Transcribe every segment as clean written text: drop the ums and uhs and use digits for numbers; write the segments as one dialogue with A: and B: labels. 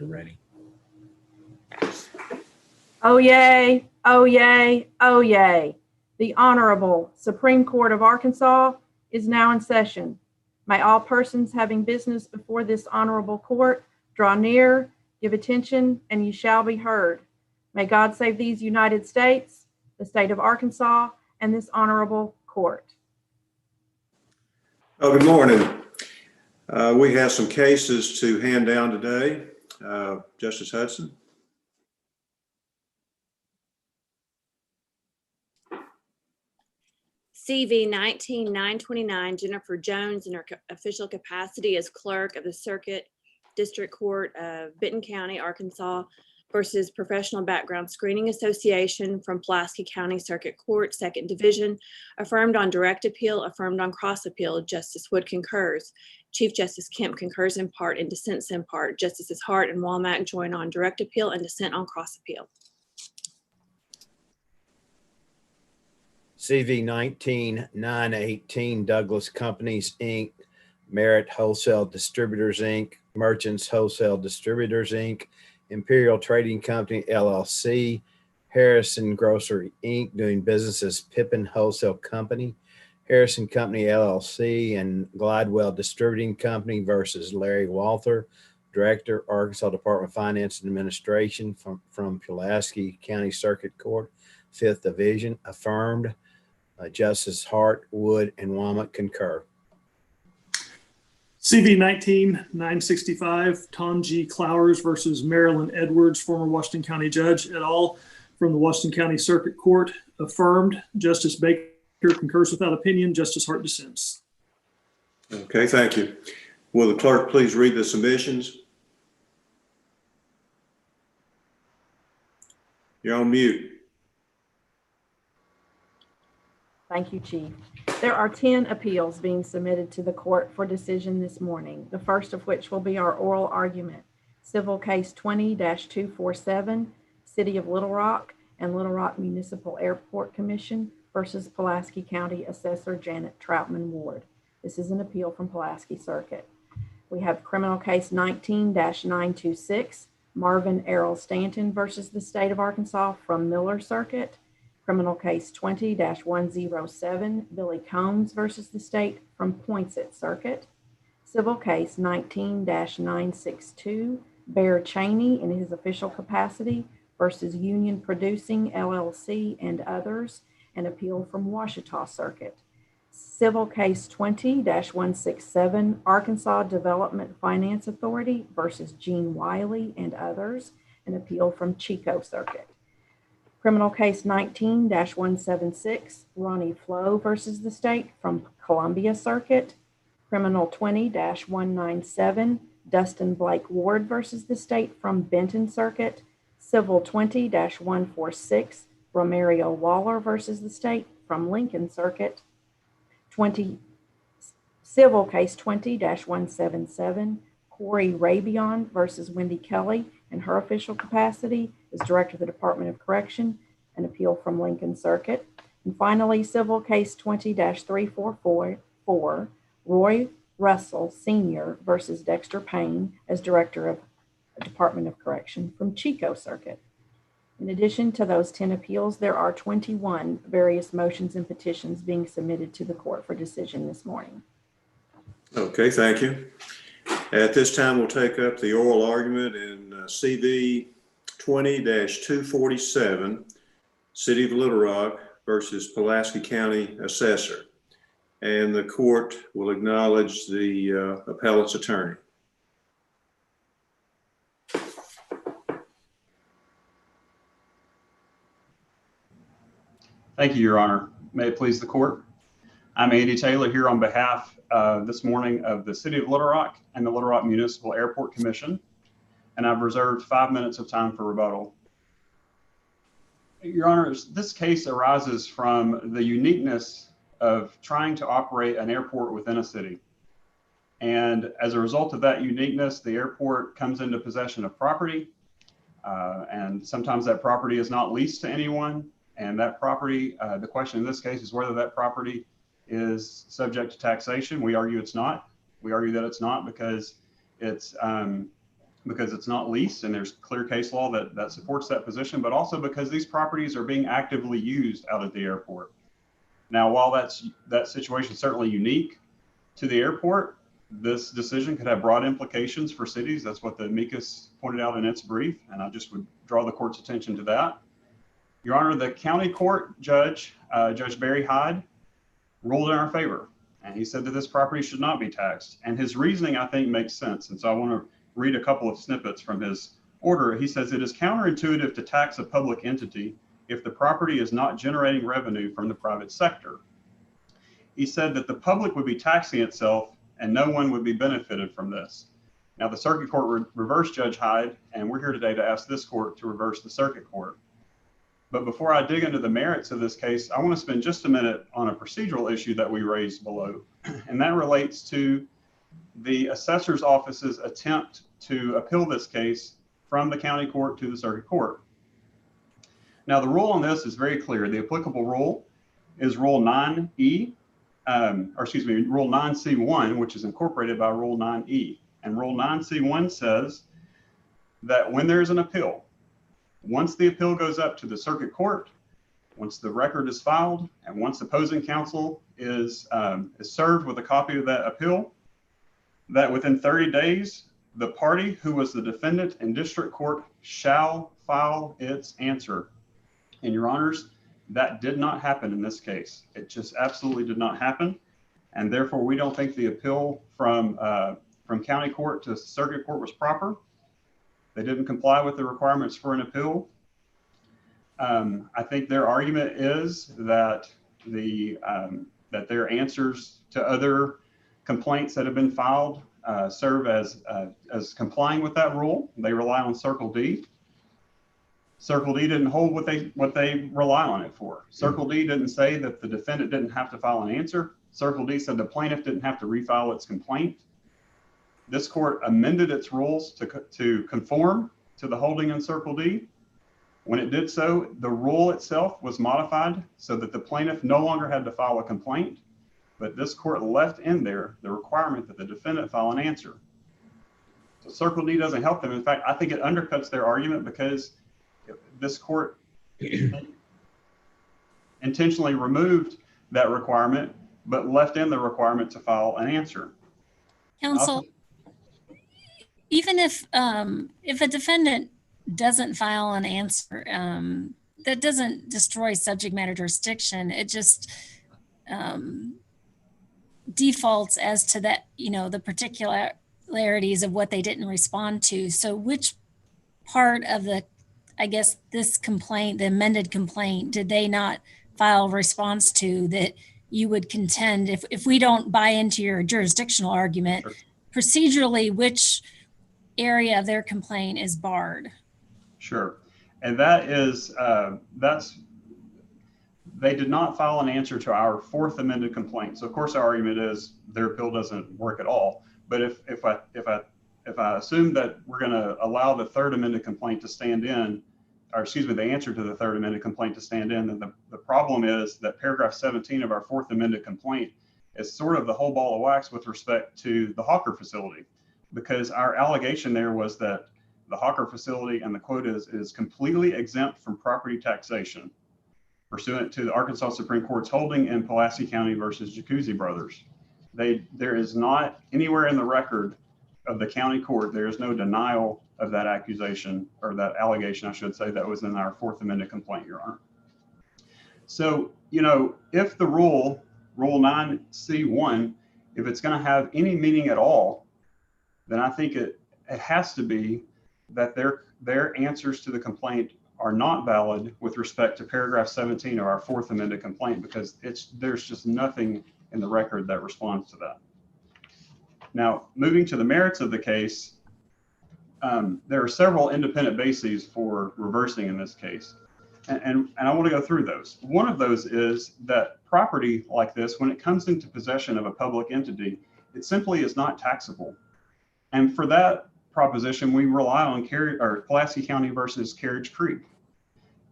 A: You're ready.
B: Oh yay, oh yay, oh yay. The Honorable Supreme Court of Arkansas is now in session. May all persons having business before this honorable court draw near, give attention, and you shall be heard. May God save these United States, the state of Arkansas, and this honorable court.
C: Oh, good morning. We have some cases to hand down today. Justice Hudson.
D: CV-19-249, Jennifer Jones in her official capacity as clerk of the Circuit District Court of Benton County, Arkansas versus Professional Background Screening Association from Pulaski County Circuit Court, 2nd Division, affirmed on direct appeal, affirmed on cross appeal. Justice Wood concurs. Chief Justice Kemp concurs in part and dissents in part. Justices Hart and Womack join on direct appeal and dissent on cross appeal.
A: CV-19-918 Douglas Companies, Inc., Merit Wholesale Distributors, Inc., Merchants Wholesale Distributors, Inc., Imperial Trading Company, LLC, Harrison Grocery, Inc., doing business as Pippin Wholesale Company, Harrison Company, LLC, and Glidewell Distributing Company versus Larry Walther, Director, Arkansas Department of Finance and Administration from Pulaski County Circuit Court, 5th Division, affirmed. Justice Hart, Wood, and Womack concur.
E: CV-19-965, Tom G. Clowers versus Marilyn Edwards, former Washington County Judge, et al. From the Washington County Circuit Court, affirmed. Justice Baker concurs without opinion. Justice Hart dissents.
C: Okay, thank you. Will the clerk please read the submissions? You're on mute.
B: Thank you, Chief. There are 10 appeals being submitted to the court for decision this morning, the first of which will be our oral argument. Civil Case 20-247, City of Little Rock and Little Rock Municipal Airport Commission versus Pulaski County Assessor Janet Troutman Ward. This is an appeal from Pulaski Circuit. We have Criminal Case 19-926, Marvin Errol Stanton versus the State of Arkansas from Miller Circuit. Criminal Case 20-107, Billy Combs versus the state from Poinsett Circuit. Civil Case 19-962, Bear Cheney in his official capacity versus Union Producing LLC and others, an appeal from Ouachita Circuit. Civil Case 20-167, Arkansas Development Finance Authority versus Gene Wiley and others, an appeal from Chico Circuit. Criminal Case 19-176, Ronnie Flo versus the state from Columbia Circuit. Criminal 20-197, Dustin Blake Ward versus the state from Benton Circuit. Civil 20-146, Romario Waller versus the state from Lincoln Circuit. Civil Case 20-177, Corey Rabion versus Wendy Kelly in her official capacity as Director of the Department of Correction, an appeal from Lincoln Circuit. And finally, Civil Case 20-344, Roy Russell Sr. versus Dexter Payne as Director of the Department of Correction from Chico Circuit. In addition to those 10 appeals, there are 21 various motions and petitions being submitted to the court for decision this morning.
C: Okay, thank you. At this time, we'll take up the oral argument in CV 20-247, City of Little Rock versus Pulaski County Assessor. And the court will acknowledge the appellate's attorney.
F: Thank you, Your Honor. May it please the court. I'm Andy Taylor here on behalf this morning of the City of Little Rock and the Little Rock Municipal Airport Commission, and I've reserved 5 minutes of time for rebuttal. Your Honors, this case arises from the uniqueness of trying to operate an airport within a city. And as a result of that uniqueness, the airport comes into possession of property, and sometimes that property is not leased to anyone. And that property, the question in this case is whether that property is subject to taxation. We argue it's not. We argue that it's not because it's because it's not leased and there's clear case law that supports that position, but also because these properties are being actively used out at the airport. Now, while that situation is certainly unique to the airport, this decision could have broad implications for cities. That's what the amicus pointed out in its brief, and I just would draw the court's attention to that. Your Honor, the county court judge, Judge Barry Hyde, ruled in our favor, and he said that this property should not be taxed. And his reasoning, I think, makes sense. And so I want to read a couple of snippets from his order. He says, it is counterintuitive to tax a public entity if the property is not generating revenue from the private sector. He said that the public would be taxing itself and no one would be benefited from this. Now, the circuit court reversed Judge Hyde, and we're here today to ask this court to reverse the circuit court. But before I dig into the merits of this case, I want to spend just a minute on a procedural issue that we raised below, and that relates to the assessor's office's attempt to appeal this case from the county court to the circuit court. Now, the rule on this is very clear. The applicable rule is Rule 9E, Rule 9C1, which is incorporated by Rule 9E. And Rule 9C1 says that when there's an appeal, once the appeal goes up to the circuit court, once the record is filed, and once opposing counsel is served with a copy of that appeal, that within 30 days, the party who was the defendant in district court shall file its answer. And Your Honors, that did not happen in this case. It just absolutely did not happen. And therefore, we don't think the appeal from county court to circuit court was proper. They didn't comply with the requirements for an appeal. I think their argument is that that their answers to other complaints that have been filed serve as complying with that rule. They rely on Circle D. Circle D didn't hold what they rely on it for. Circle D didn't say that the defendant didn't have to file an answer. Circle D said the plaintiff didn't have to refile its complaint. This court amended its rules to conform to the holding in Circle D. When it did so, the rule itself was modified so that the plaintiff no longer had to file a complaint, but this court left in there the requirement that the defendant file an answer. So Circle D doesn't help them. In fact, I think it undercuts their argument because this court intentionally removed that requirement, but left in the requirement to file an answer.
G: Counsel, even if a defendant doesn't file an answer, that doesn't destroy subject matter jurisdiction. It just defaults as to that, the particularities of what they didn't respond to. So which part of this complaint, the amended complaint, did they not file a response to that you would contend, if we don't buy into your jurisdictional argument, procedurally, which area of their complaint is barred?
F: Sure. And that is, they did not file an answer to our fourth amended complaint. So of course our argument is their appeal doesn't work at all. But if I assume that we're going to allow the third amended complaint to stand in, or excuse me, the answer to the third amended complaint to stand in, then the problem is that paragraph 17 of our fourth amended complaint is sort of the whole ball of wax with respect to the Hawker facility, because our allegation there was that the Hawker facility, and the quote is completely exempt from property taxation pursuant to the Arkansas Supreme Court's holding in Pulaski County versus Jacuzzi Brothers. There is not anywhere in the record of the county court, there is no denial of that accusation, or that allegation, I should say, that was in our fourth amended complaint, Your Honor. So, if the rule 9C1, if it's going to have any meaning at all, then I think it has to be that their answers to the complaint are not valid with respect to paragraph 17 of our fourth amended complaint, because there's just nothing in the record that responds to that. Now, moving to the merits of the case, there are several independent bases for reversing in this case. And I want to go through those. One of those is that property like this, when it comes into possession of a public entity, it simply is not taxable. And for that proposition, we rely on Pulaski County versus Carriage Creek.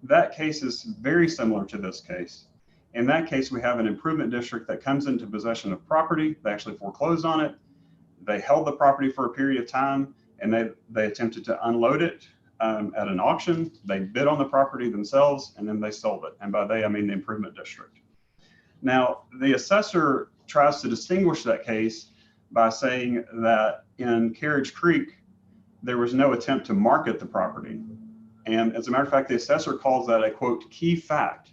F: That case is very similar to this case. In that case, we have an improvement district that comes into possession of property. They actually foreclosed on it. They held the property for a period of time, and they attempted to unload it at an auction. They bid on the property themselves, and then they sold it. And by they, I mean the improvement district. Now, the assessor tries to distinguish that case by saying that in Carriage Creek, there was no attempt to market the property. And as a matter of fact, the assessor calls that a, quote, key fact.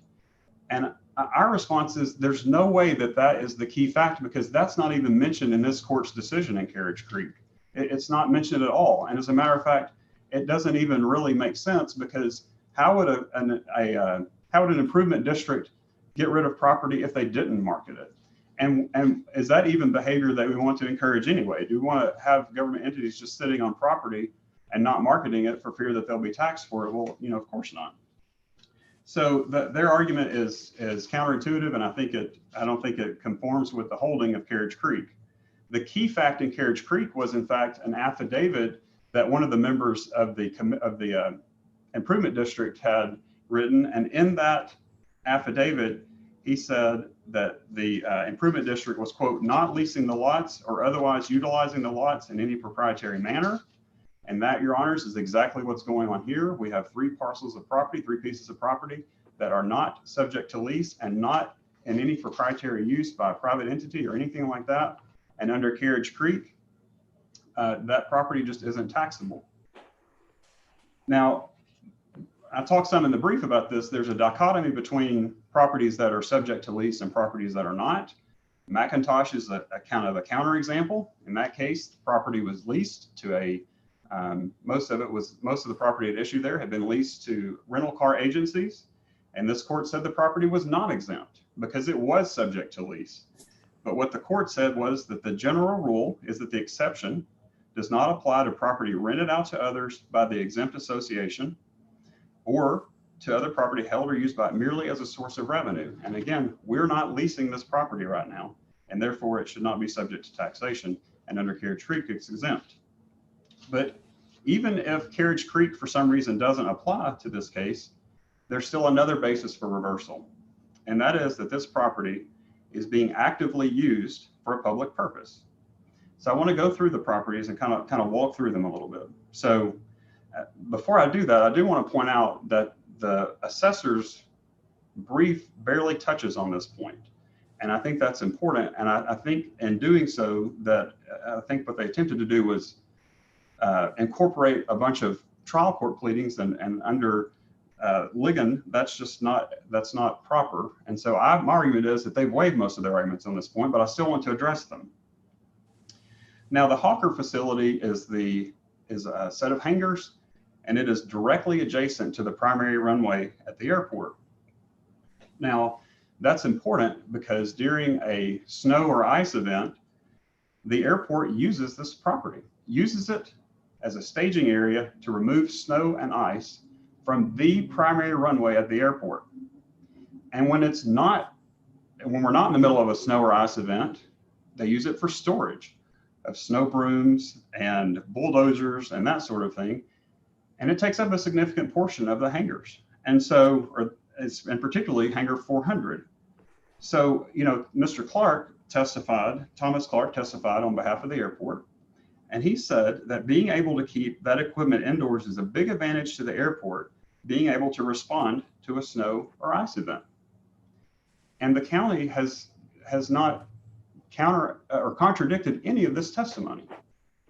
F: And our response is there's no way that that is the key fact, because that's not even mentioned in this court's decision in Carriage Creek. It's not mentioned at all. And as a matter of fact, it doesn't even really make sense, because how would an improvement district get rid of property if they didn't market it? And is that even behavior that we want to encourage anyway? Do we want to have government entities just sitting on property and not marketing it for fear that they'll be taxed for it? Well, of course not. So their argument is counterintuitive, and I don't think it conforms with the holding of Carriage Creek. The key fact in Carriage Creek was, in fact, an affidavit that one of the members of the improvement district had written, and in that affidavit, he said that the improvement district was, quote, not leasing the lots or otherwise utilizing the lots in any proprietary manner. And that, Your Honors, is exactly what's going on here. We have three pieces of property that are not subject to lease and not in any proprietary use by a private entity or anything like that. And under Carriage Creek, that property just isn't taxable. Now, I talked some in the brief about this. There's a dichotomy between properties that are subject to lease and properties that are not. McIntosh is a kind of a counterexample. In that case, the property was leased to most of the property at issue there had been leased to rental car agencies. And this court said the property was not exempt because it was subject to lease. But what the court said was that the general rule is that the exception does not apply to property rented out to others by the exempt association or to other property held or used by merely as a source of revenue. And again, we're not leasing this property right now, and therefore it should not be subject to taxation. And under Carriage Creek, it's exempt. But even if Carriage Creek for some reason doesn't apply to this case, there's still another basis for reversal. And that is that this property is being actively used for a public purpose. So I want to go through the properties and kind of walk through them a little bit. So before I do that, I do want to point out that the assessor's brief barely touches on this point. And I think that's important. And I think in doing so, I think what they attempted to do was incorporate a bunch of trial court pleadings, and under Ligon, that's not proper. And so my argument is that they've waived most of their arguments on this point, but I still want to address them. Now, the Hawker facility is a set of hangars, and it is directly adjacent to the primary runway at the airport. Now, that's important because during a snow or ice event, the airport uses this property, uses it as a staging area to remove snow and ice from the primary runway at the airport. And when we're not in the middle of a snow or ice event, they use it for storage of snow brooms and bulldozers and that sort of thing. And it takes up a significant portion of the hangars. And so, and particularly hangar 400. So, Mr. Clark testified, Thomas Clark testified on behalf of the airport. And he said that being able to keep that equipment indoors is a big advantage to the airport, being able to respond to a snow or ice event. And the county has not contradicted any of this testimony,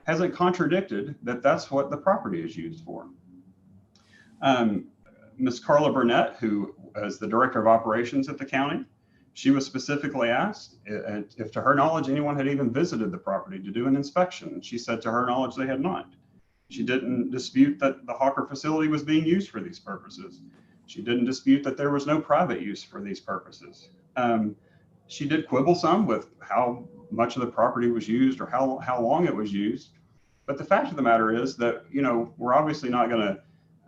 F: hasn't contradicted that that's what the property is used for. Ms. Carla Burnett, who is the director of operations at the county, she was specifically asked if to her knowledge anyone had even visited the property to do an inspection. She said to her knowledge they had not. She didn't dispute that the Hawker facility was being used for these purposes. She didn't dispute that there was no private use for these purposes. She did quibble some with how much of the property was used or how long it was used. But the fact of the matter is that, we're obviously not going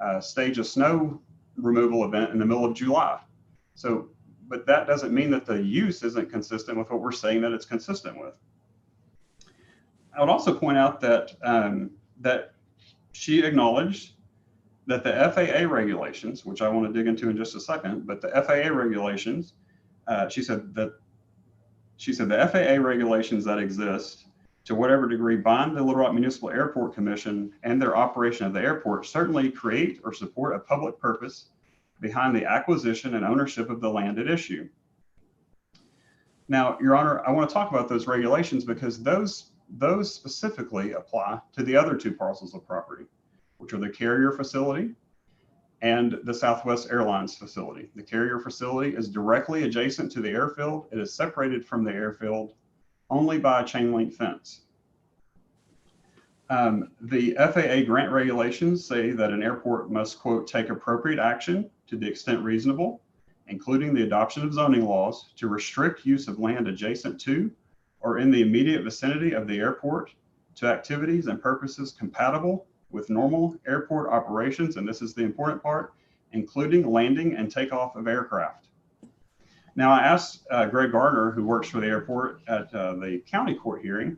F: to stage a snow removal event in the middle of July. So, but that doesn't mean that the use isn't consistent with what we're saying that it's consistent with. I would also point out that that she acknowledged that the FAA regulations, which I want to dig into in just a second, but the FAA regulations, she said the FAA regulations that exist to whatever degree bind the Little Rock Municipal Airport Commission and their operation of the airport certainly create or support a public purpose behind the acquisition and ownership of the land at issue. Now, Your Honor, I want to talk about those regulations because those specifically apply to the other two parcels of property, which are the carrier facility and the Southwest Airlines facility. The carrier facility is directly adjacent to the airfield. It is separated from the airfield only by a chain link fence. The FAA grant regulations say that an airport must, quote, take appropriate action to the extent reasonable, including the adoption of zoning laws to restrict use of land adjacent to or in the immediate vicinity of the airport to activities and purposes compatible with normal airport operations, and this is the important part, including landing and takeoff of aircraft. Now, I asked Greg Gardner, who works for the airport at the county court hearing,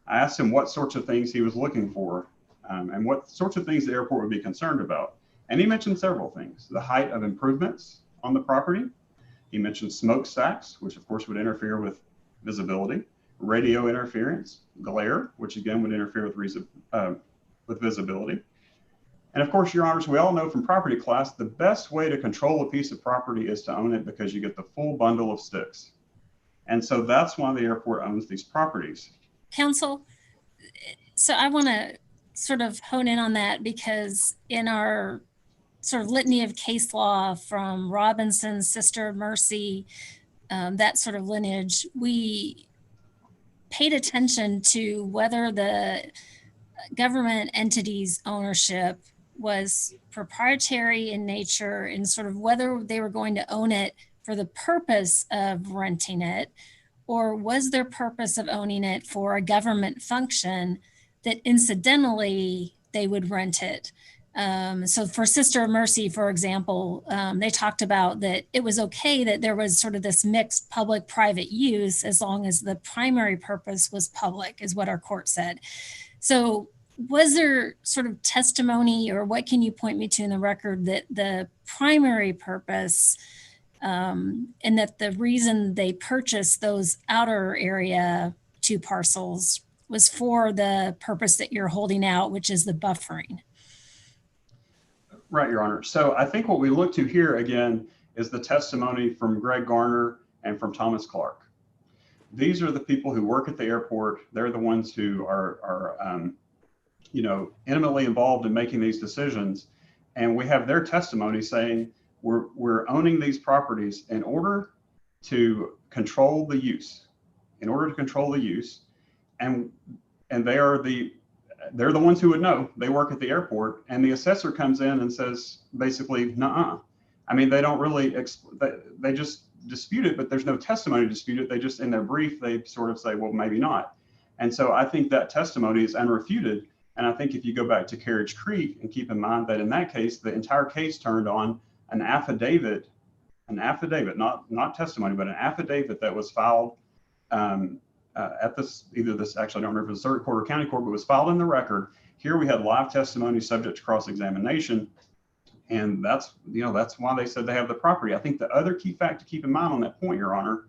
F: I asked him what sorts of things he was looking for and what sorts of things the airport would be concerned about. And he mentioned several things: the height of improvements on the property. He mentioned smokestacks, which of course would interfere with visibility, radio interference, glare, which again would interfere with visibility. And of course, Your Honors, we all know from property class, the best way to control a piece of property is to own it because you get the full bundle of sticks. And so that's why the airport owns these properties.
G: Counsel, so I want to sort of hone in on that because in our sort of litany of case law from Robinson, Sister of Mercy, that sort of lineage, we paid attention to whether the government entity's ownership was proprietary in nature and sort of whether they were going to own it for the purpose of renting it, or was their purpose of owning it for a government function that incidentally they would rent it. So for Sister of Mercy, for example, they talked about that it was okay that there was sort of this mixed public-private use as long as the primary purpose was public, is what our court said. So was there sort of testimony, or what can you point me to in the record, that the primary purpose and that the reason they purchased those outer area 2 parcels was for the purpose that you're holding out, which is the buffering?
F: Right, Your Honor. So I think what we look to here again is the testimony from Greg Garner and from Thomas Clark. These are the people who work at the airport. They're the ones who are intimately involved in making these decisions. And we have their testimony saying we're owning these properties in order to control the use, and they're the ones who would know. They work at the airport, and the assessor comes in and says, basically, nuh-uh. I mean, they don't really, they just dispute it, but there's no testimony to dispute it. They just, in their brief, they sort of say, well, maybe not. And so I think that testimony is unrefuted. And I think if you go back to Carriage Creek and keep in mind that in that case, the entire case turned on an affidavit, not testimony, but an affidavit that was filed at this, actually, I don't remember if it was circuit court or county court, but it was filed in the record. Here we had live testimony subject to cross-examination. And that's why they said they have the property. I think the other key fact to keep in mind on that point, Your Honor,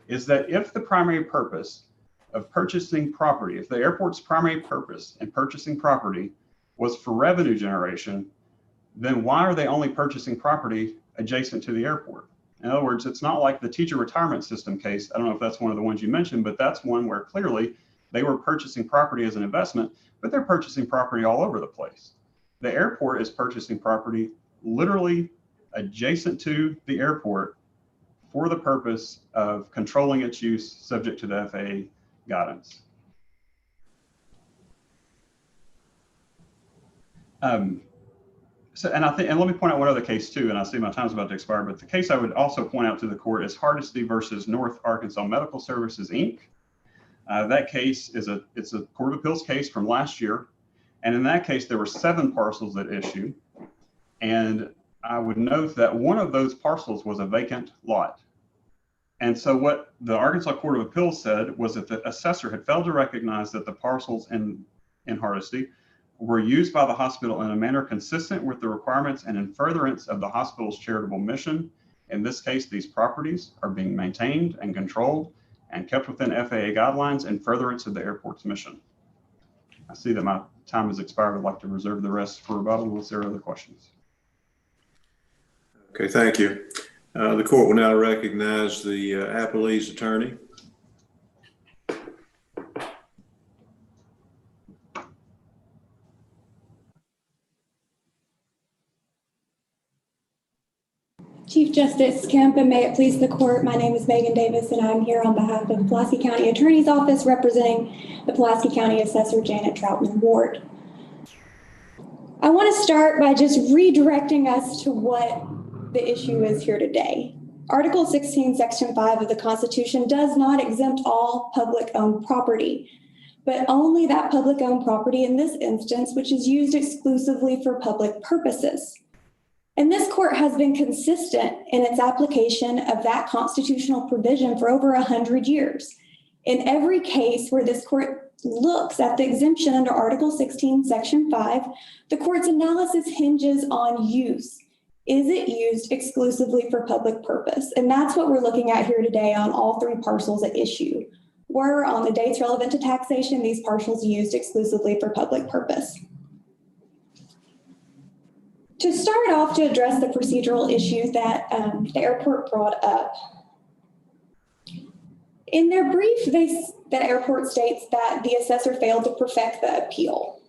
F: is that if the primary purpose of purchasing property, if the airport's primary purpose in purchasing property was for revenue generation, then why are they only purchasing property adjacent to the airport? In other words, it's not like the teacher retirement system case. I don't know if that's one of the ones you mentioned, but that's one where clearly they were purchasing property as an investment, but they're purchasing property all over the place. The airport is purchasing property literally adjacent to the airport for the purpose of controlling its use subject to the FAA guidance. And let me point out one other case too, and I see my time's about to expire, but the case I would also point out to the court is Hardesty versus North Arkansas Medical Services, Inc. That case it's a Court of Appeals case from last year. And in that case, there were 7 parcels at issue. And I would note that one of those parcels was a vacant lot. And so what the Arkansas Court of Appeals said was that the assessor had failed to recognize that the parcels in Hardesty were used by the hospital in a manner consistent with the requirements and in furtherance of the hospital's charitable mission. In this case, these properties are being maintained and controlled and kept within FAA guidelines in furtherance of the airport's mission. I see that my time has expired. I'd like to reserve the rest for rebuttal unless there are other questions.
C: Okay, thank you. The court will now recognize the appellee's attorney.
H: Chief Justice Kemp, and may it please the court, my name is Megan Davis, and I'm here on behalf of Pulaski County Attorney's Office representing the Pulaski County Assessor Janet Troutman Ward. I want to start by just redirecting us to what the issue is here today. Article 16, Section 5 of the Constitution does not exempt all public-owned property, but only that public-owned property in this instance, which is used exclusively for public purposes. And this court has been consistent in its application of that constitutional provision for over 100 years. In every case where this court looks at the exemption under Article 16, Section 5, the court's analysis hinges on use. Is it used exclusively for public purpose? And that's what we're looking at here today on all three parcels at issue. Were on the dates relevant to taxation, these parcels used exclusively for public purpose? To start off, to address the procedural issue that the airport brought up, in their brief, the airport states that the assessor failed to perfect the appeal.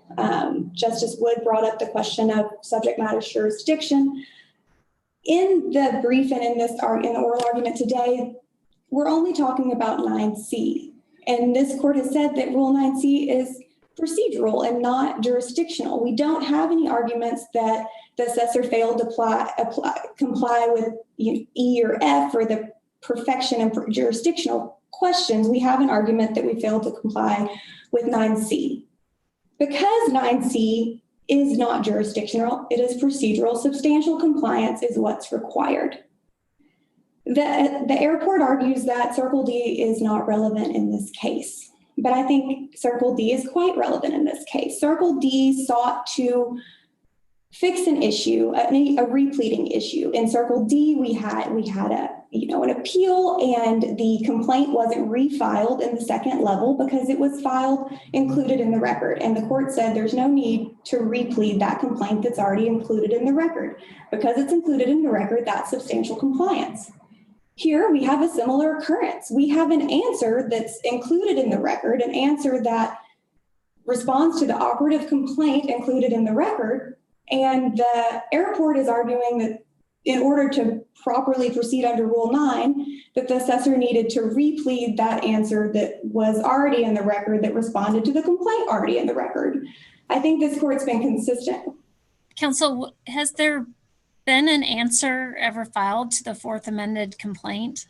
H: Justice Wood brought up the question of subject matter jurisdiction. In the brief and in the oral argument today, we're only talking about 9C. And this court has said that Rule 9C is procedural and not jurisdictional. We don't have any arguments that the assessor failed to comply with E or F or the perfection and jurisdictional questions. We have an argument that we failed to comply with 9C. Because 9C is not jurisdictional, it is procedural, substantial compliance is what's required. The airport argues that Circle D is not relevant in this case, but I think Circle D is quite relevant in this case. Circle D sought to fix an issue, a repleting issue. In Circle D, we had an appeal, and the complaint wasn't refiled in the second level because it was filed included in the record. And the court said there's no need to replead that complaint that's already included in the record. Because it's included in the record, that's substantial compliance. Here we have a similar occurrence. We have an answer that's included in the record, an answer that responds to the operative complaint included in the record. And the airport is arguing that in order to properly proceed under Rule 9, that the assessor needed to replead that answer that was already in the record that responded to the complaint already in the record. I think this court's been consistent.
G: Counsel, has there been an answer ever filed to the fourth amended complaint?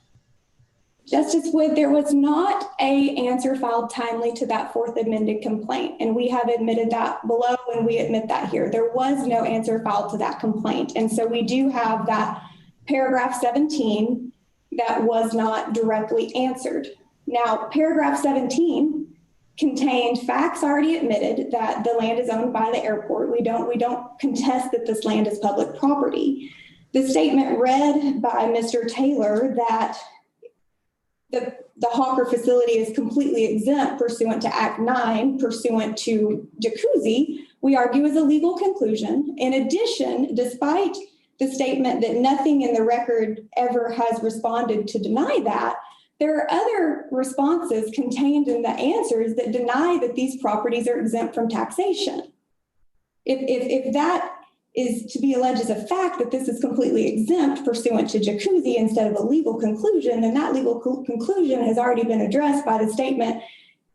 H: Justice Wood, there was not an answer filed timely to that fourth amended complaint, and we have admitted that below, and we admit that here. There was no answer filed to that complaint, and so we do have that paragraph 17 that was not directly answered. Now, paragraph 17 contained facts already admitted that the land is owned by the airport. We don't contest that this land is public property. The statement read by Mr. Taylor that the Hawker facility is completely exempt pursuant to Act 9, pursuant to Jacuzzi, we argue is a legal conclusion. In addition, despite the statement that nothing in the record ever has responded to deny that, there are other responses contained in the answers that deny that these properties are exempt from taxation. If that is to be alleged as a fact that this is completely exempt pursuant to Jacuzzi instead of a legal conclusion, then that legal conclusion has already been addressed by the statement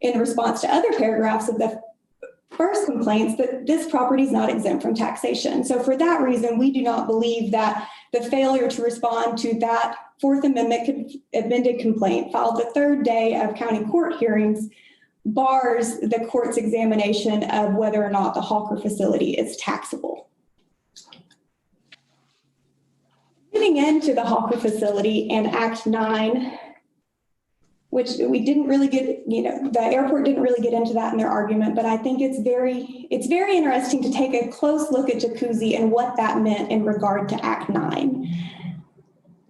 H: in response to other paragraphs of the first complaints that this property is not exempt from taxation. So for that reason, we do not believe that the failure to respond to that Fourth Amendment amended complaint filed the third day of county court hearings bars the court's examination of whether or not the Hawker facility is taxable. Moving into the Hawker facility and Act 9, which we didn't really get, the airport didn't really get into that in their argument, but I think it's very interesting to take a close look at Jacuzzi and what that meant in regard to Act 9.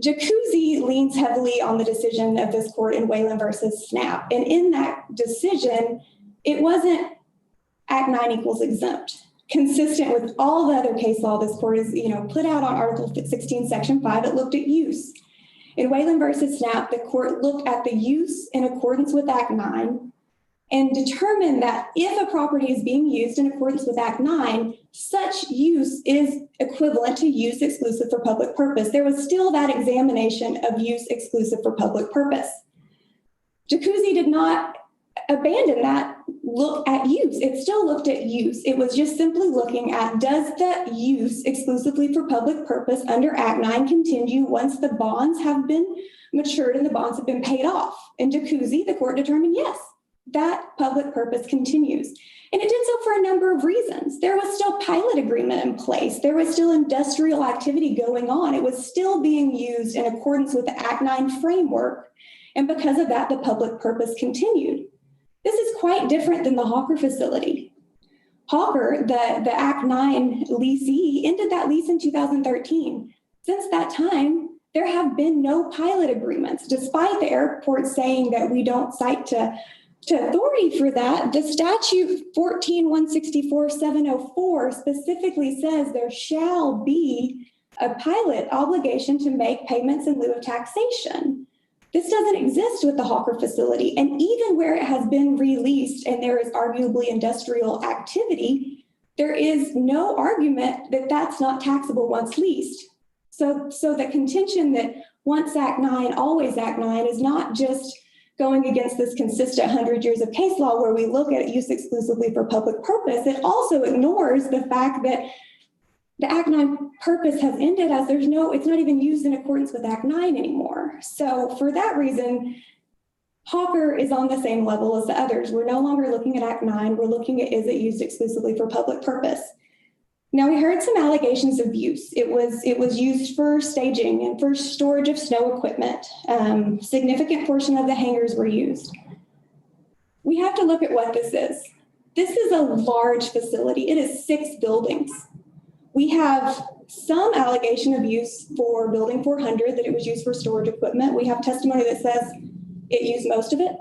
H: Jacuzzi leans heavily on the decision of this court in Whalen versus Snap. And in that decision, it wasn't Act 9 equals exempt. Consistent with all the other case law this court has, put out on Article 16, Section 5, it looked at use. In Whalen versus Snap, the court looked at the use in accordance with Act 9 and determined that if a property is being used in accordance with Act 9, such use is equivalent to use exclusive for public purpose. There was still that examination of use exclusive for public purpose. Jacuzzi did not abandon that look at use. It still looked at use. It was just simply looking at, does the use exclusively for public purpose under Act 9 continue once the bonds have been matured and the bonds have been paid off? In Jacuzzi, the court determined yes, that public purpose continues. And it did so for a number of reasons. There was still pilot agreement in place. There was still industrial activity going on. It was still being used in accordance with the Act 9 framework. And because of that, the public purpose continued. This is quite different than the Hawker facility. Hawker, the Act 9 leasee, ended that lease in 2013. Since that time, there have been no pilot agreements. Despite the airport saying that we don't cite to authority for that, the statute 14-164-704 specifically says there shall be a pilot obligation to make payments in lieu of taxation. This doesn't exist with the Hawker facility. And even where it has been released and there is arguably industrial activity, there is no argument that that's not taxable once leased. So the contention that once Act 9, always Act 9 is not just going against this consistent 100 years of case law where we look at use exclusively for public purpose. It also ignores the fact that the Act 9 purpose has ended as it's not even used in accordance with Act 9 anymore. So for that reason, Hawker is on the same level as the others. We're no longer looking at Act 9. We're looking at, is it used exclusively for public purpose? Now, we heard some allegations of use. It was used for staging and for storage of snow equipment. Significant portion of the hangars were used. We have to look at what this is. This is a large facility. It is 6 buildings. We have some allegation of use for Building 400, that it was used for storage equipment. We have testimony that says it used most of it.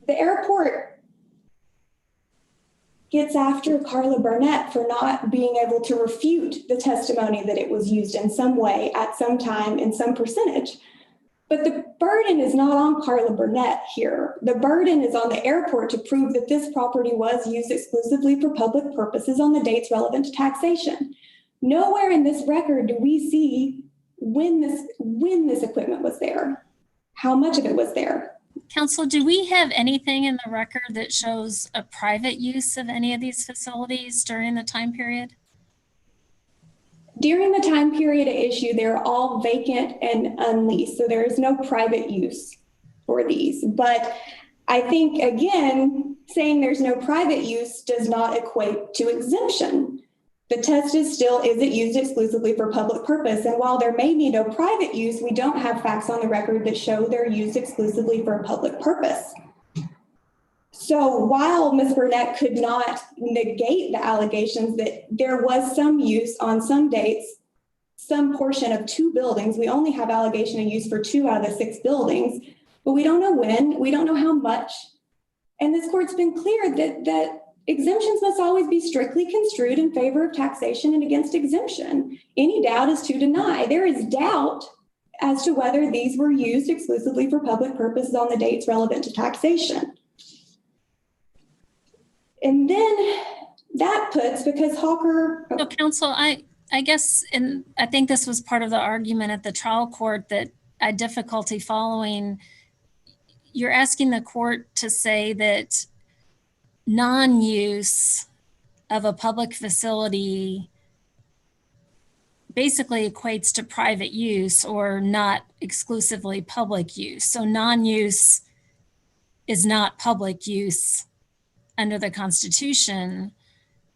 H: The airport gets after Carla Burnett for not being able to refute the testimony that it was used in some way at some time in some percentage. But the burden is not on Carla Burnett here. The burden is on the airport to prove that this property was used exclusively for public purposes on the dates relevant to taxation. Nowhere in this record do we see when this equipment was there, how much of it was there.
G: Counsel, do we have anything in the record that shows a private use of any of these facilities during the time period?
H: During the time period at issue, they're all vacant and unleased, so there is no private use for these. But I think, again, saying there's no private use does not equate to exemption. The test is still, is it used exclusively for public purpose? And while there may be no private use, we don't have facts on the record that show they're used exclusively for a public purpose. So while Ms. Burnett could not negate the allegations that there was some use on some dates, some portion of 2 buildings, we only have allegation of use for 2 out of the 6 buildings, but we don't know when, we don't know how much. And this court's been clear that exemptions must always be strictly construed in favor of taxation and against exemption. Any doubt is to deny. There is doubt as to whether these were used exclusively for public purposes on the dates relevant to taxation. And then that puts, because Hawker...
G: So counsel, I guess, and I think this was part of the argument at the trial court that I had difficulty following. You're asking the court to say that non-use of a public facility basically equates to private use or not exclusively public use. So non-use is not public use under the Constitution.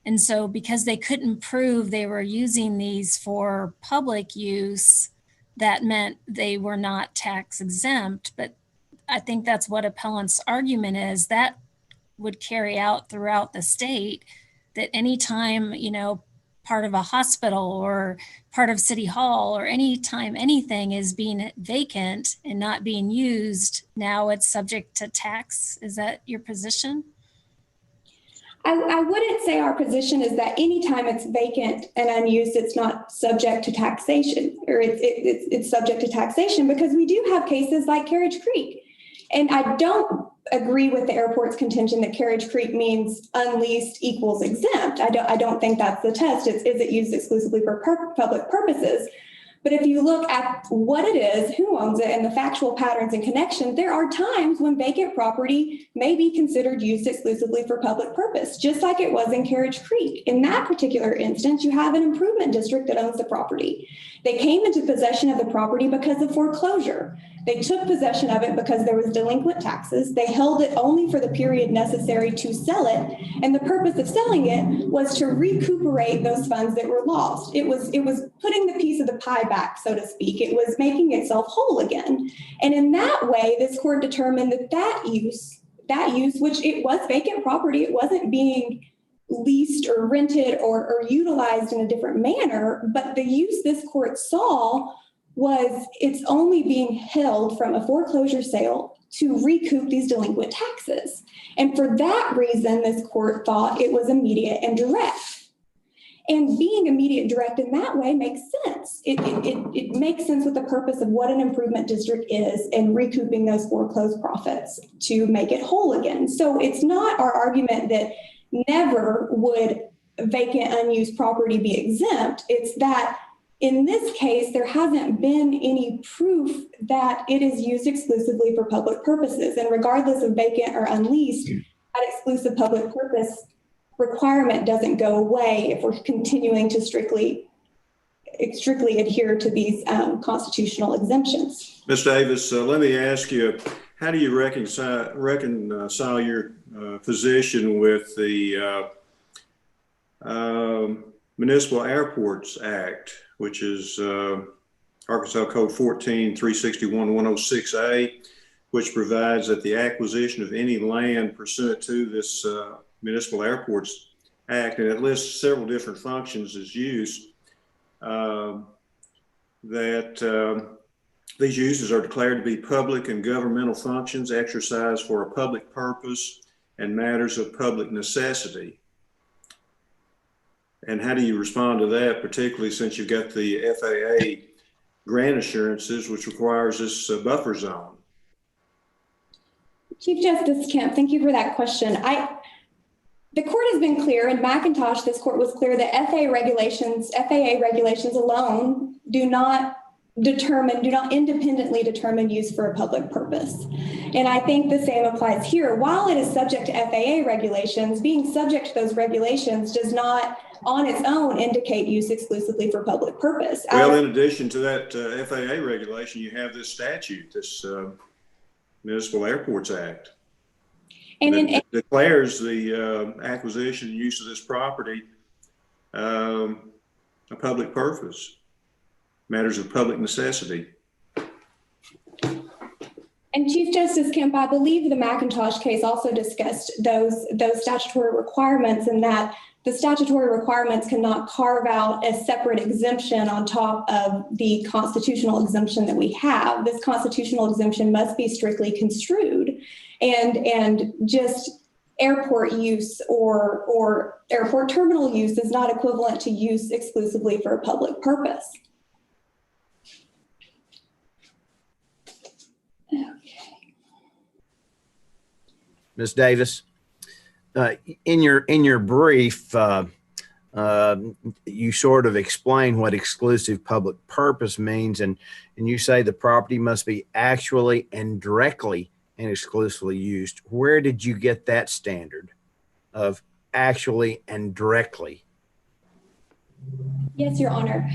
G: And so because they couldn't prove they were using these for public use, that meant they were not tax exempt. But I think that's what appellant's argument is. That would carry out throughout the state, that anytime, part of a hospital or part of City Hall, or anytime anything is being vacant and not being used, now it's subject to tax. Is that your position?
H: I wouldn't say our position is that anytime it's vacant and unused, it's not subject to taxation, or it's subject to taxation, because we do have cases like Carriage Creek. And I don't agree with the airport's contention that Carriage Creek means unleased equals exempt. I don't think that's the test. Is it used exclusively for public purposes? But if you look at what it is, who owns it, and the factual patterns and connections, there are times when vacant property may be considered used exclusively for public purpose, just like it was in Carriage Creek. In that particular instance, you have an improvement district that owns the property. They came into possession of the property because of foreclosure. They took possession of it because there was delinquent taxes. They held it only for the period necessary to sell it. And the purpose of selling it was to recuperate those funds that were lost. It was putting the piece of the pie back, so to speak. It was making itself whole again. And in that way, this court determined that use, which it was vacant property, it wasn't being leased or rented or utilized in a different manner, but the use this court saw was it's only being held from a foreclosure sale to recoup these delinquent taxes. And for that reason, this court thought it was immediate and direct. And being immediate and direct in that way makes sense. It makes sense with the purpose of what an improvement district is and recouping those foreclosed profits to make it whole again. So it's not our argument that never would vacant unused property be exempt. It's that in this case, there hasn't been any proof that it is used exclusively for public purposes. And regardless of vacant or unleased, that exclusive public purpose requirement doesn't go away if we're continuing to strictly adhere to these constitutional exemptions.
C: Ms. Davis, let me ask you, how do you reconcile your position with the Municipal Airports Act, which is Arkansas Code 14-361-106A, which provides that the acquisition of any land pursuant to this Municipal Airports Act, and it lists several different functions as used, these uses are declared to be public and governmental functions exercised for a public purpose and matters of public necessity. And how do you respond to that, particularly since you've got the FAA grant assurances, which requires this buffer zone?
H: Chief Justice Kemp, thank you for that question. The court has been clear, in McIntosh, this court was clear that FAA regulations alone do not independently determine use for a public purpose. And I think the same applies here. While it is subject to FAA regulations, being subject to those regulations does not on its own indicate use exclusively for public purpose.
C: Well, in addition to that FAA regulation, you have this statute, this Municipal Airports Act, and that declares the acquisition and use of this property a public purpose, matters of public necessity.
H: And Chief Justice Kemp, I believe the McIntosh case also discussed those statutory requirements, and that the statutory requirements cannot carve out a separate exemption on top of the constitutional exemption that we have. This constitutional exemption must be strictly construed, and just airport use or airport terminal use is not equivalent to use exclusively for a public purpose.
A: Ms. Davis, in your brief, you sort of explain what exclusive public purpose means, and you say the property must be actually and directly and exclusively used. Where did you get that standard of actually and directly?
H: Yes, Your Honor.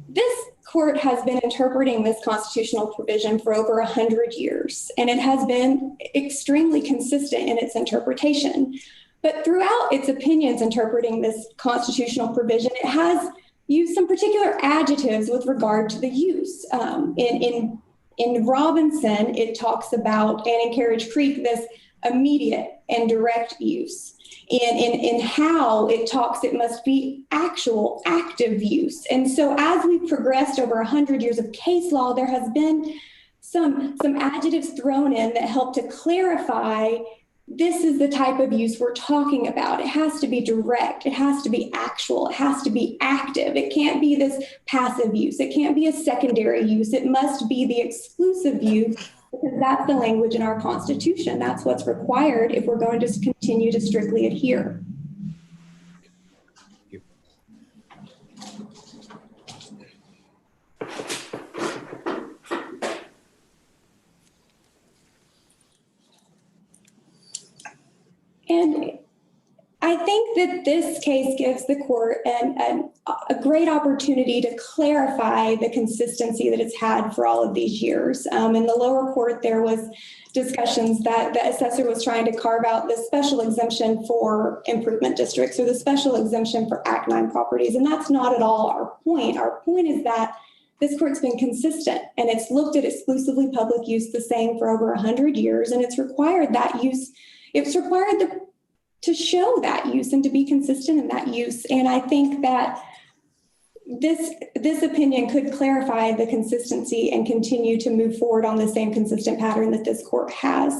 H: This court has been interpreting this constitutional provision for over 100 years, and it has been extremely consistent in its interpretation. But throughout its opinions interpreting this constitutional provision, it has used some particular adjectives with regard to the use. In Robinson, it talks about, and in Carriage Creek, this immediate and direct use. in how it talks, it must be actual active use. And so as we've progressed over 100 years of case law, there has been some adjectives thrown in that help to clarify this is the type of use we're talking about. It has to be direct. It has to be actual. It has to be active. It can't be this passive use. It can't be a secondary use. It must be the exclusive use, because that's the language in our Constitution. That's what's required if we're going to continue to strictly adhere. And I think that this case gives the court a great opportunity to clarify the consistency that it's had for all of these years. In the lower court, there was discussions that the assessor was trying to carve out the special exemption for improvement districts or the special exemption for Act 9 properties. And that's not at all our point. Our point is that this court's been consistent, and it's looked at exclusively public use the same for over 100 years, and it's required that use. It's required to show that use and to be consistent in that use. And I think that this opinion could clarify the consistency and continue to move forward on the same consistent pattern that this court has.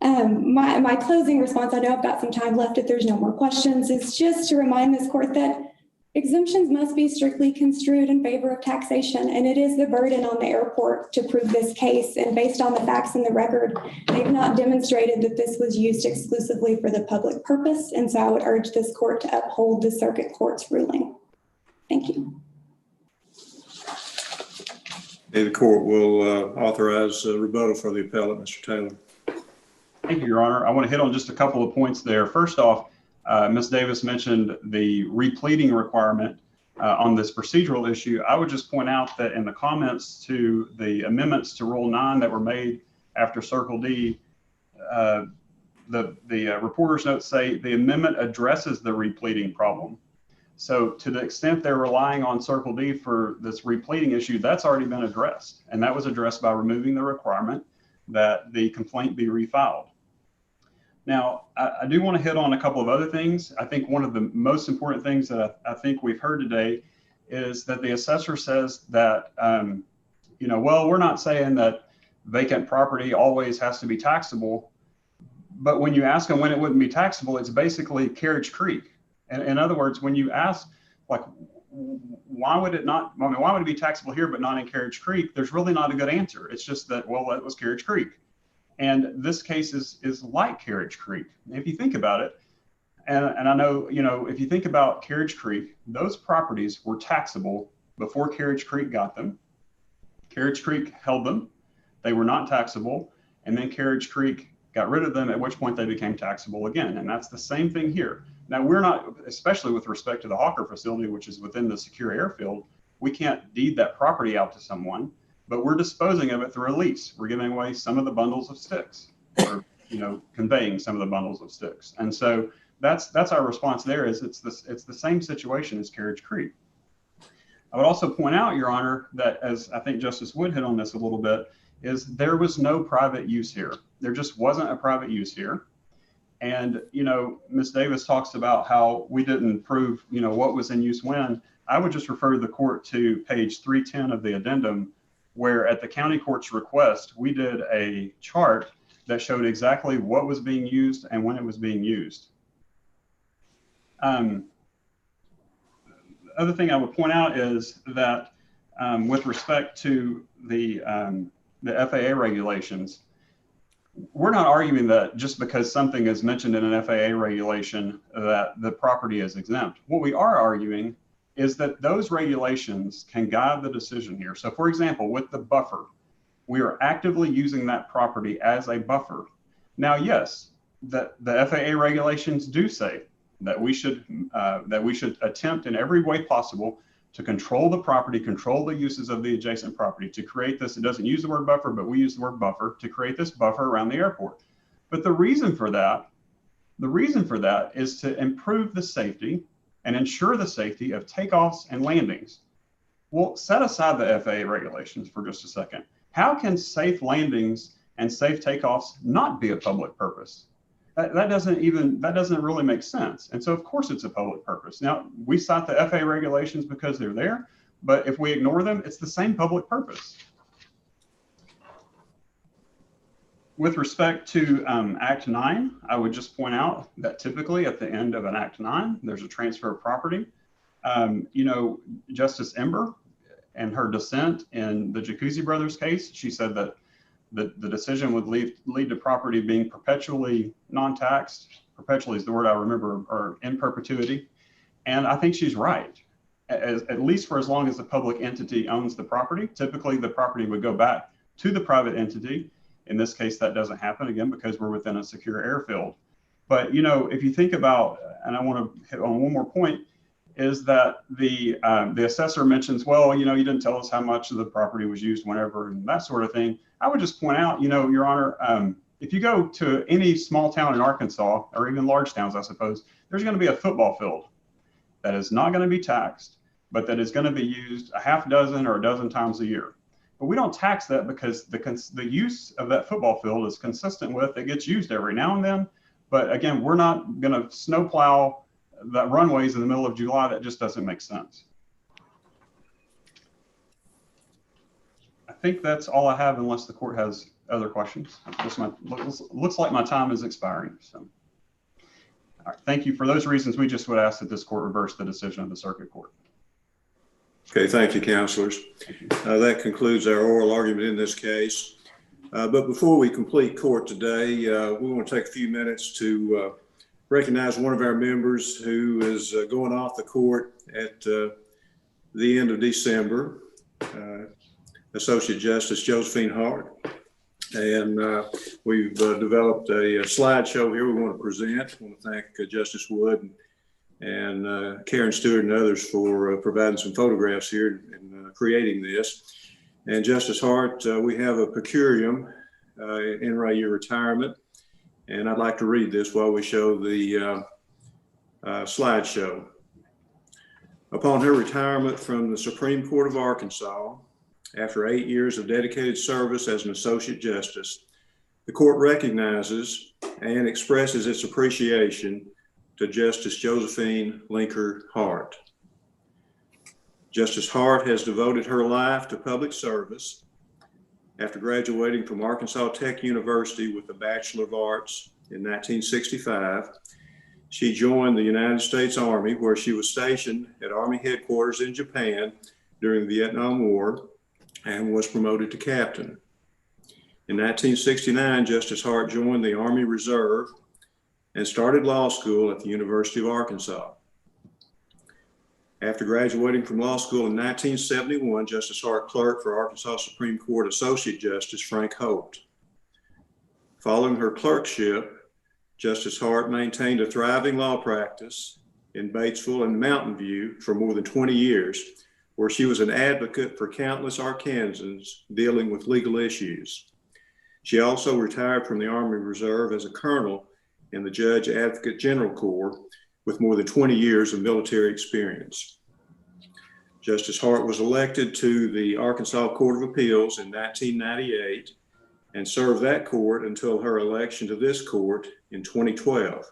H: My closing response, I know I've got some time left if there's no more questions, is just to remind this court that exemptions must be strictly construed in favor of taxation, and it is the burden on the airport to prove this case. And based on the facts in the record, they've not demonstrated that this was used exclusively for the public purpose. And so I would urge this court to uphold the circuit court's ruling. Thank you.
C: The court will authorize rebuttal for the appellate, Mr. Taylor.
F: Thank you, Your Honor. I want to hit on just a couple of points there. First off, Ms. Davis mentioned the repleting requirement on this procedural issue. I would just point out that in the comments to the amendments to Rule 9 that were made after Circle D, the reporter's notes say the amendment addresses the repleting problem. So to the extent they're relying on Circle D for this repleting issue, that's already been addressed. And that was addressed by removing the requirement that the complaint be refiled. Now, I do want to hit on a couple of other things. I think one of the most important things that I think we've heard today is that the assessor says that, well, we're not saying that vacant property always has to be taxable, but when you ask them when it wouldn't be taxable, it's basically Carriage Creek. And in other words, when you ask, like, why would it be taxable here but not in Carriage Creek? There's really not a good answer. It's just that, well, that was Carriage Creek. And this case is like Carriage Creek. If you think about it, and I know, if you think about Carriage Creek, those properties were taxable before Carriage Creek got them. Carriage Creek held them. They were not taxable. And then Carriage Creek got rid of them, at which point they became taxable again. And that's the same thing here. Now, we're not, especially with respect to the Hawker facility, which is within the secure airfield, we can't deed that property out to someone, but we're disposing of it through a lease. We're giving away some of the bundles of sticks, or conveying some of the bundles of sticks. And so that's our response there. Is it's the same situation as Carriage Creek. I would also point out, Your Honor, that as I think Justice Wood hit on this a little bit, is there was no private use here. There just wasn't a private use here. And Ms. Davis talks about how we didn't prove what was in use when. I would just refer the court to page 310 of the addendum, where at the county court's request, we did a chart that showed exactly what was being used and when it was being used. The other thing I would point out is that with respect to the FAA regulations, we're not arguing that just because something is mentioned in an FAA regulation that the property is exempt. What we are arguing is that those regulations can guide the decision here. So for example, with the buffer, we are actively using that property as a buffer. Now, yes, the FAA regulations do say that we should attempt in every way possible to control the property, control the uses of the adjacent property, to create this. It doesn't use the word buffer, but we use the word buffer to create this buffer around the airport. But the reason for that is to improve the safety and ensure the safety of takeoffs and landings. Well, set aside the FAA regulations for just a second. How can safe landings and safe takeoffs not be a public purpose? That doesn't really make sense. And so of course it's a public purpose. Now we cite the FAA regulations because they're there, but if we ignore them, it's the same public purpose. With respect to Act 9, I would just point out that typically at the end of an Act 9, there's a transfer of property. You know, Justice Ember and her dissent in the Jacuzzi Brothers case, she said that the decision would lead to property being perpetually non-taxed. Perpetually is the word I remember, or in perpetuity. And I think she's right. At least for as long as the public entity owns the property, typically the property would go back to the private entity. In this case, that doesn't happen, again, because we're within a secure airfield. But, you know, if you think about, and I want to hit on one more point, is that the assessor mentions, well, you know, you didn't tell us how much of the property was used whenever and that sort of thing. I would just point out, you know, Your Honor, if you go to any small town in Arkansas, or even large towns, I suppose, there's going to be a football field that is not going to be taxed, but that is going to be used a half dozen or a dozen times a year. But we don't tax that because the use of that football field is consistent with, it gets used every now and then. But again, we're not going to snowplow the runways in the middle of July. That just doesn't make sense. I think that's all I have, unless the court has other questions. Looks like my time is expiring. So, all right, thank you. For those reasons, we just would ask that this court reverse the decision of the circuit court.
C: Okay, thank you, counselors. That concludes our oral argument in this case. But before we complete court today, we want to take a few minutes to recognize one of our members who is going off the court at the end of December, Associate Justice Josephine Hart. And we've developed a slideshow here we want to present. I want to thank Justice Wood and Karen Stewart and others for providing some photographs here and creating this. And Justice Hart, we have a per curiam in your retirement. And I'd like to read this while we show the slideshow. Upon her retirement from the Supreme Court of Arkansas, after 8 years of dedicated service as an Associate Justice, the court recognizes and expresses its appreciation to Justice Josephine Linker Hart. Justice Hart has devoted her life to public service. After graduating from Arkansas Tech University with a Bachelor of Arts in 1965, she joined the United States Army, where she was stationed at Army headquarters in Japan during the Vietnam War and was promoted to captain. In 1969, Justice Hart joined the Army Reserve and started law school at the University of Arkansas. After graduating from law school in 1971, Justice Hart clerked for Arkansas Supreme Court Associate Justice Frank Holt. Following her clerkship, Justice Hart maintained a thriving law practice in Batesville and Mountain View for more than 20 years, where she was an advocate for countless Arkansans dealing with legal issues. She also retired from the Army Reserve as a colonel in the Judge Advocate General Corps with more than 20 years of military experience. Justice Hart was elected to the Arkansas Court of Appeals in 1998 and served that court until her election to this court in 2012.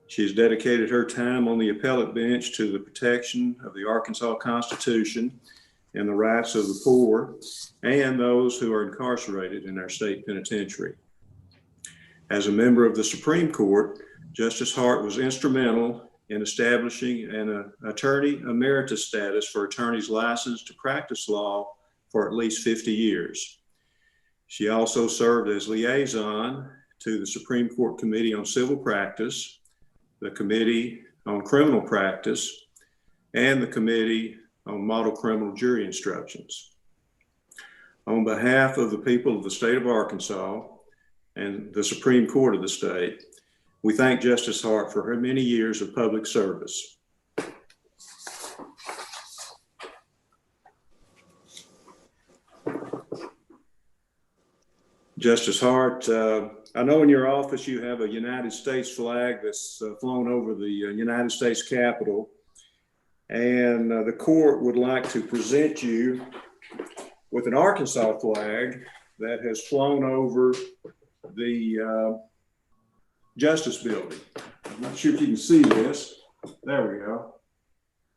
C: She has dedicated her time on the appellate bench to the protection of the Arkansas Constitution and the rights of the poor and those who are incarcerated in our state penitentiary. As a member of the Supreme Court, Justice Hart was instrumental in establishing an attorney emeritus status for attorneys licensed to practice law for at least 50 years. She also served as liaison to the Supreme Court Committee on Civil Practice, the Committee on Criminal Practice, and the Committee on Model Criminal Jury Instructions. On behalf of the people of the state of Arkansas and the Supreme Court of the state, we thank Justice Hart for her many years of public service. Justice Hart, I know in your office you have a United States flag that's flown over the United States Capitol, and the court would like to present you with an Arkansas flag that has flown over the Justice Building. I'm not sure if you can see this. There we go.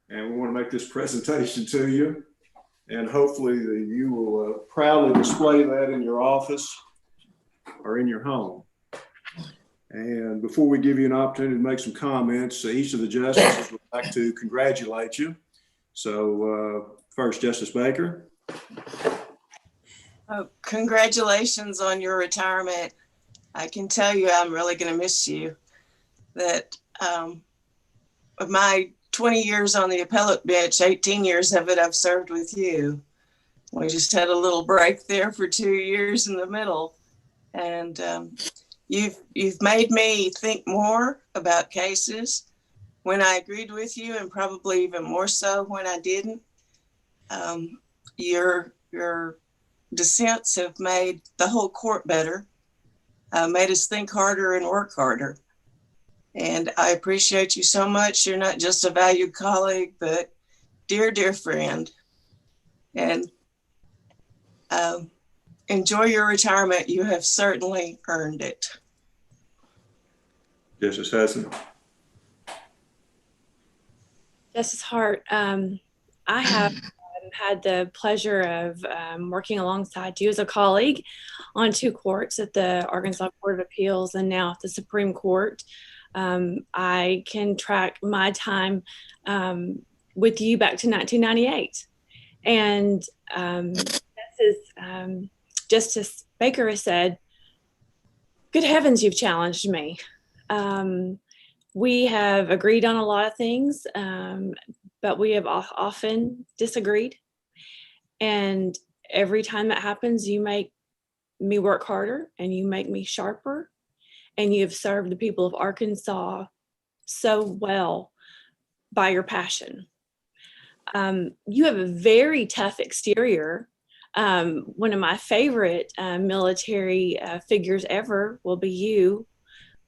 C: And we want to make this presentation to you. And hopefully you will proudly display that in your office or in your home. And before we give you an opportunity to make some comments, each of the justices would like to congratulate you. So first, Justice Baker.
I: Oh, congratulations on your retirement. I can tell you I'm really going to miss you. That of my 20 years on the appellate bench, 18 years of it I've served with you. We just had a little break there for 2 years in the middle. And you've made me think more about cases when I agreed with you, and probably even more so when I didn't. Your dissents have made the whole court better, made us think harder and work harder. And I appreciate you so much. You're not just a valued colleague, but dear, dear friend. And enjoy your retirement. You have certainly earned it.
C: Justice Hudson.
D: Justice Hart, I have had the pleasure of working alongside you as a colleague on 2 courts, at the Arkansas Court of Appeals and now at the Supreme Court. I can track my time with you back to 1998. And Justice Baker has said, good heavens, you've challenged me. We have agreed on a lot of things, but we have often disagreed. And every time that happens, you make me work harder and you make me sharper. And you have served the people of Arkansas so well by your passion. You have a very tough exterior. One of my favorite military figures ever will be you,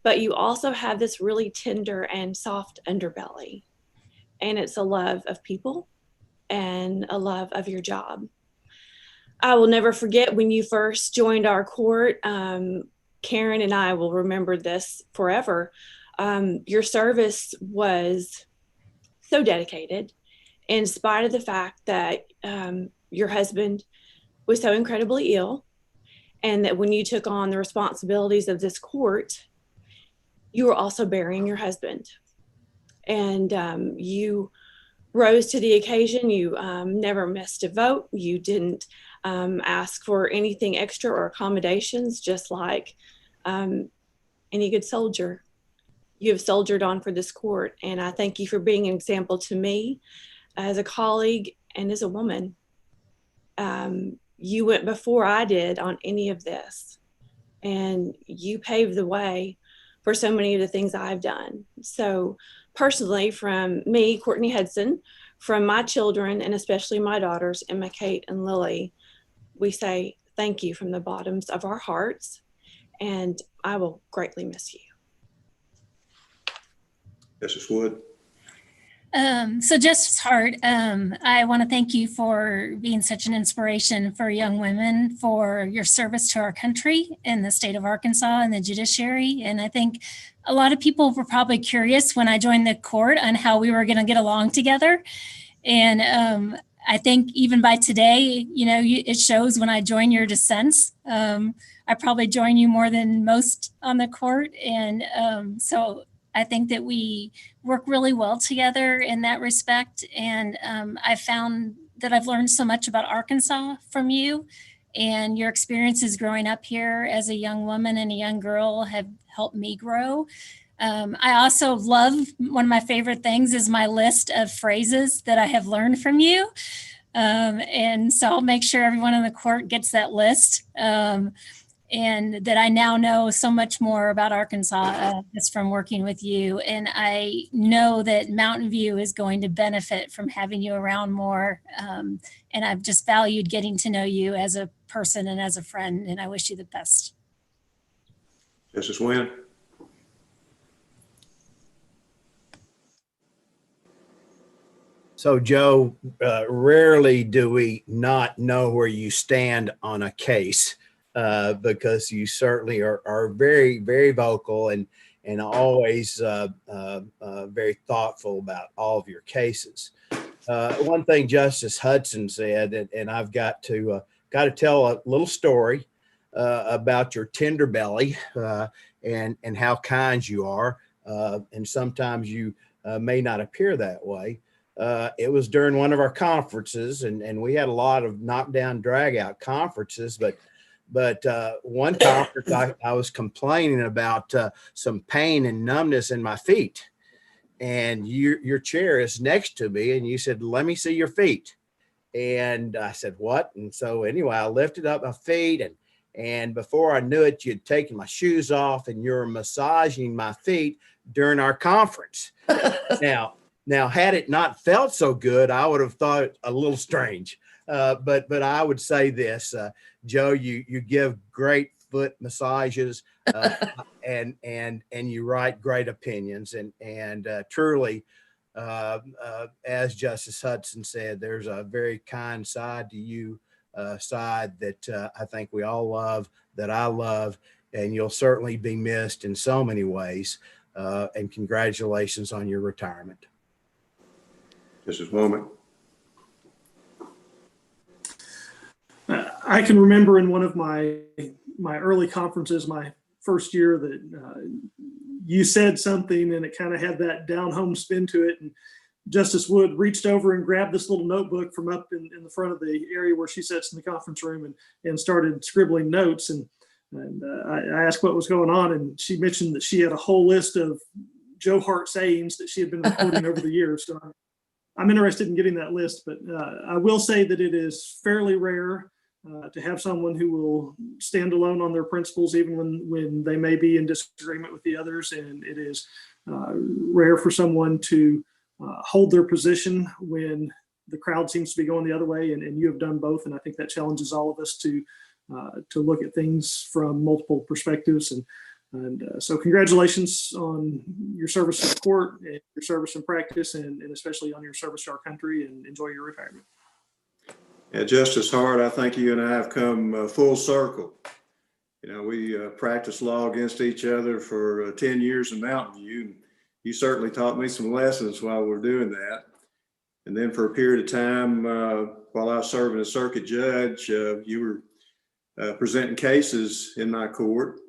D: but you also have this really tender and soft underbelly. And it's a love of people and a love of your job. I will never forget when you first joined our court. Karen and I will remember this forever. Your service was so dedicated, in spite of the fact that your husband was so incredibly ill, and that when you took on the responsibilities of this court, you were also burying your husband. And you rose to the occasion. You never missed a vote. You didn't ask for anything extra or accommodations, just like any good soldier. You have soldiered on for this court, and I thank you for being an example to me as a colleague and as a woman. You went before I did on any of this, and you paved the way for so many of the things I've done. So personally, from me, Courtney Hudson, from my children, and especially my daughters, Emma, Kate, and Lily, we say thank you from the bottoms of our hearts, and I will greatly miss you.
C: Justice Wood.
G: So Justice Hart, I want to thank you for being such an inspiration for young women, for your service to our country in the state of Arkansas and the judiciary. And I think a lot of people were probably curious when I joined the court on how we were going to get along together. And I think even by today, you know, it shows when I join your dissents. I probably join you more than most on the court. And so I think that we work really well together in that respect. And I found that I've learned so much about Arkansas from you, and your experiences growing up here as a young woman and a young girl have helped me grow. I also love, one of my favorite things is my list of phrases that I have learned from you. And so I'll make sure everyone in the court gets that list. And that I now know so much more about Arkansas just from working with you. And I know that Mountain View is going to benefit from having you around more. And I've just valued getting to know you as a person and as a friend, and I wish you the best.
C: Justice Wynn.
A: So, Joe, rarely do we not know where you stand on a case. Because you certainly are very, very vocal, and and always very thoughtful about all of your cases. One thing Justice Hudson said, and I've got to tell a little story about your tender belly and how kind you are, and sometimes you may not appear that way. It was during one of our conferences, and we had a lot of knockdown, drag out conferences, but one conference I was complaining about some pain and numbness in my feet, and your chair is next to me, and you said, "Let me see your feet." And I said, "What?" And so anyway, I lifted up my feet, and before I knew it, you'd taken my shoes off and you're massaging my feet during our conference. Now, had it not felt so good, I would have thought it a little strange. But I would say this, Joe, you give great foot massages, and you write great opinions, and truly, as Justice Hudson said, there's a very kind side to you, side that I think we all love, that I love, and you'll certainly be missed in so many ways. And congratulations on your retirement.
C: Justice Womack.
E: I can remember in one of my early conferences, my first year, that you said something and it kind of had that down home spin to it. And Justice Wood reached over and grabbed this little notebook from up in the front of the area where she sits in the conference room and started scribbling notes. And I asked what was going on, and she mentioned that she had a whole list of Joe Hart sayings that she had been recording over the years. So I'm interested in getting that list, but I will say that it is fairly rare to have someone who will stand alone on their principles, even when they may be in disagreement with the others. And it is rare for someone to hold their position when the crowd seems to be going the other way. And you have done both. And I think that challenges all of us to look at things from multiple perspectives. And so congratulations on your service to the court, and your service in practice, and especially on your service to our country, and enjoy your retirement.
C: Yeah, Justice Hart, I think you and I have come full circle. You know, we practiced law against each other for 10 years in Mountain View. You certainly taught me some lessons while we're doing that. And then for a period of time, while I was serving as circuit judge, you were presenting cases in my court.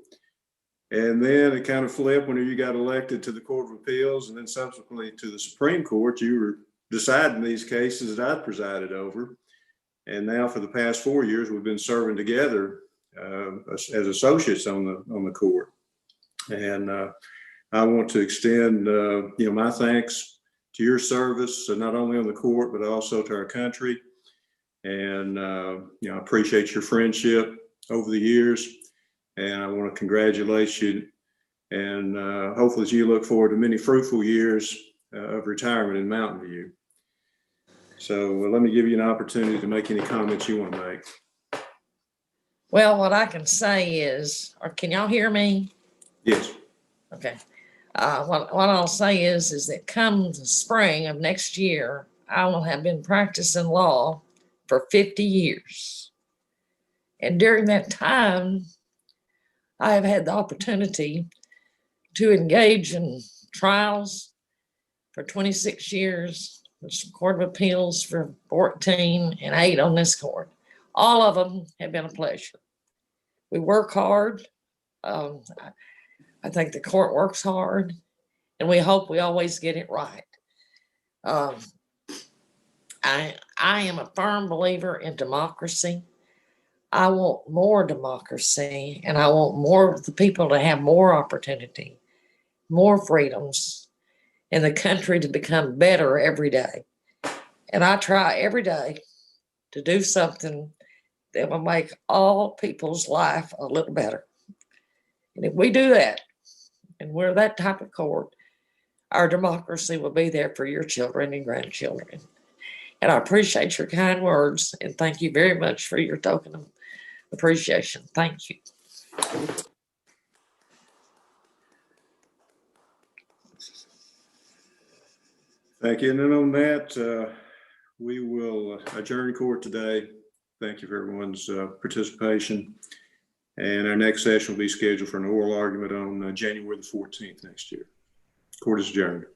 C: And then it kind of flipped when you got elected to the Court of Appeals, and then subsequently to the Supreme Court. You were deciding these cases that I'd presided over. And now for the past 4 years, we've been serving together as associates on the court. And I want to extend my thanks to your service, not only on the court, but also to our country. And I appreciate your friendship over the years. And I want to congratulate you, and hopefully you look forward to many fruitful years of retirement in Mountain View. So let me give you an opportunity to make any comments you want to make.
J: Well, what I can say is, or can y'all hear me?
C: Yes.
J: Okay. What I'll say is that come the spring of next year, I will have been practicing law for 50 years. And during that time, I have had the opportunity to engage in trials for 26 years, the Court of Appeals for 14, and 8 on this court. All of them have been a pleasure. We work hard. I think the court works hard, and we hope we always get it right. I am a firm believer in democracy. I want more democracy, and I want more of the people to have more opportunity, more freedoms, and the country to become better every day. And I try every day to do something that will make all people's life a little better. And if we do that, and we're that type of court, our democracy will be there for your children and grandchildren. And I appreciate your kind words, and thank you very much for your token of appreciation. Thank you.
C: Thank you. And then on that, we will adjourn court today. Thank you for everyone's participation. And our next session will be scheduled for an oral argument on January the 14th next year. Court is adjourned.